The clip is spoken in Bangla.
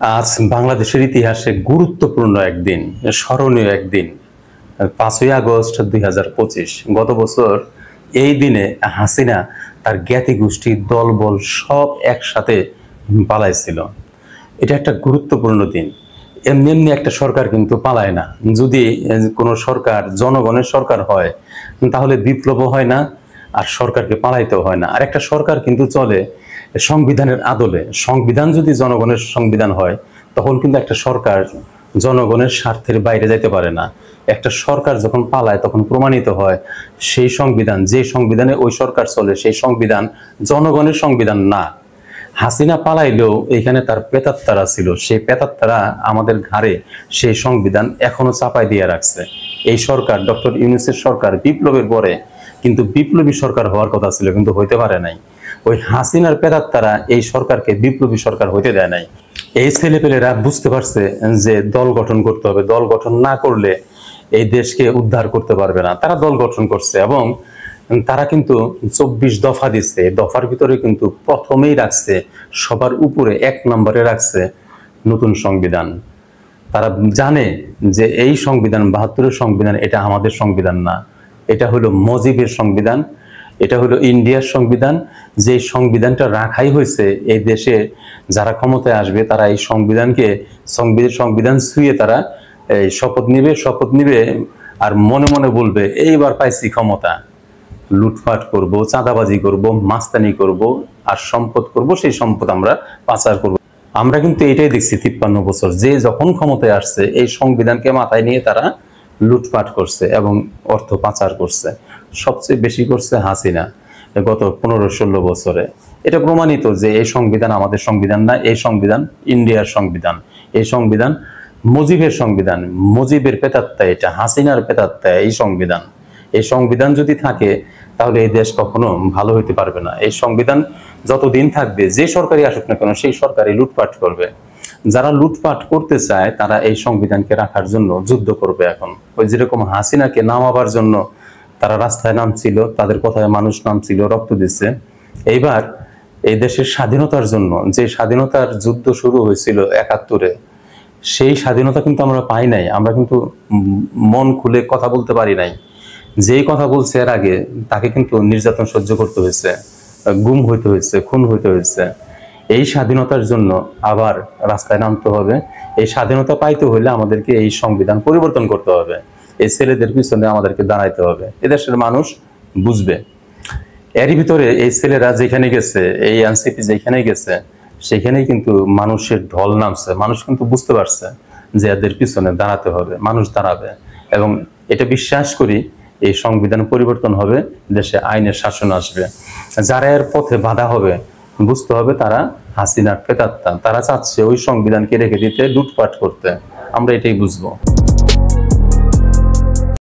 আজ বাংলাদেশের ইতিহাসে গুরুত্বপূর্ণ একদিন, স্মরণীয় একদিন, 5ই আগস্ট 2025। গত বছর এই দিনে হাসিনা তার জ্ঞাতি গোষ্ঠী দলবল সব একসাথে পালাইছিল। এটা একটা গুরুত্বপূর্ণ দিন। এমনি এমনি একটা সরকার কিন্তু পালায় না। যদি কোনো সরকার জনগণের সরকার হয় তাহলে বিপ্লব হয় না, আর সরকারকে পালাইতেও হয় না। আর একটা সরকার কিন্তু চলে সংবিধানের আদলে। সংবিধান যদি জনগণের সংবিধান হয় তখন কিন্তু একটা সরকার জনগণের স্বার্থের বাইরে যাইতে পারে না। একটা সরকার যখন পালায় তখন প্রমাণিত হয় সেই সংবিধান, যে সংবিধানে ওই সরকার চলে, সেই সংবিধান জনগণের সংবিধান না। হাসিনা পালাইলেও এখানে তার প্রেতাত্মারা ছিল, সেই প্রেতাত্মারা আমাদের ঘাড়ে সেই সংবিধান এখনো চাপাই দিয়ে রাখছে। এই সরকার, ডক্টর ইউনূসের সরকার, বিপ্লবের পরে কিন্তু বিপ্লবী সরকার হওয়ার কথা ছিল, কিন্তু হইতে পারে নাই। ওই হাসিনার প্রেতাত্মারা এই সরকারকে বিপ্লবী সরকার হইতে দেয় নাই। এই ছেলেপেলেরা বুঝতে পারছে যে দল গঠন করতে হবে, দল গঠন না করলে এই দেশকে উদ্ধার করতে পারবে না। তারা দল গঠন করছে এবং তারা কিন্তু 24 দফা দিচ্ছে। দফার ভিতরে কিন্তু প্রথমেই রাখছে, সবার উপরে 1 নম্বরে রাখছে নতুন সংবিধান। তারা জানে যে এই সংবিধান, 72-এর সংবিধান, এটা আমাদের সংবিধান না, এটা হলো মুজিবের সংবিধান, এটা হলো ইন্ডিয়ার সংবিধান। যে সংবিধানটা রাখাই হয়েছে এই দেশে যারা ক্ষমতায় আসবে তারা এই সংবিধানকে, সংবিধান ছুঁয়ে তারা এই শপথ নিবে আর মনে মনে বলবে এইবার পাইছি ক্ষমতা, লুটপাট করব, চাঁদাবাজি করব, মাস্তানি করব, আর সম্পদ করব, সেই সম্পদ আমরা পাচার করব। আমরা কিন্তু এটাই দেখছি 53 বছর, যে যখন ক্ষমতায় আসছে এই সংবিধানকে মাথায় নিয়ে তারা লুটপাট করছে এবং অর্থ পাচার করছে। সবচেয়ে বেশি করছে হাসিনা গত 15-16 বছরে। এটা প্রমাণিত যে এই সংবিধান আমাদের সংবিধান না, এই সংবিধান ইন্ডিয়ার সংবিধান, এই সংবিধান মুজিবের সংবিধান। মুজিবের প্রেতাত্মা এটা, হাসিনার প্রেতাত্মা এই সংবিধান। এই সংবিধান যদি থাকে তাহলে এই দেশ কখনো ভালো হইতে পারবে না। এই সংবিধান যতদিন থাকবে, যে সরকারই আসুক না কেন, সেই সরকারই লুটপাট করবে। যারা লুটপাট করতে চায় তারা এই সংবিধানকে রাখার জন্য যুদ্ধ করবে। এখন ওই যেরকম হাসিনাকে নামাবার জন্য তারা রাস্তায় নামছিল, তাদের কথায় মানুষ নামছিল, রক্ত দিচ্ছে। এইবার এই দেশের স্বাধীনতার জন্য যে স্বাধীনতার যুদ্ধ শুরু হয়েছিল 71-এ, সেই স্বাধীনতা কিন্তু আমরা পাই নাই। আমরা কিন্তু মন খুলে কথা বলতে পারি নাই। যেই কথা বলছে এর আগে তাকে কিন্তু নির্যাতন সহ্য করতে হয়েছে, গুম হইতে হয়েছে, খুন হইতে হয়েছে। এই স্বাধীনতার জন্য আবার রাস্তায় নামতে হবে। এই স্বাধীনতা পাইতে হইলে আমাদেরকে এই সংবিধান পরিবর্তন করতে হবে। এই ছেলেদের পিছনে আমাদেরকে দাঁড়াইতে হবে। এদেশের মানুষ বুঝবে। এরই ভিতরে এই ছেলেরা যেখানে গেছে, এই এনসিপি যেখানে গেছে, সেখানেই কিন্তু মানুষের ঢল নামছে। মানুষ কিন্তু বুঝতে পারছে যে এদের পিছনে দাঁড়াতে হবে, মানুষ দাঁড়াবে। এবং এটা বিশ্বাস করি এই সংবিধান পরিবর্তন হবে, দেশে আইনের শাসন আসবে। যারা এর পথে বাধা হবে বুঝতে হবে তারা হাসিনার প্রেতাত্মা। তারা চাচ্ছে ওই সংবিধানকে রেখে দিতে, লুটপাট করতে। আমরা এটাই বুঝবো।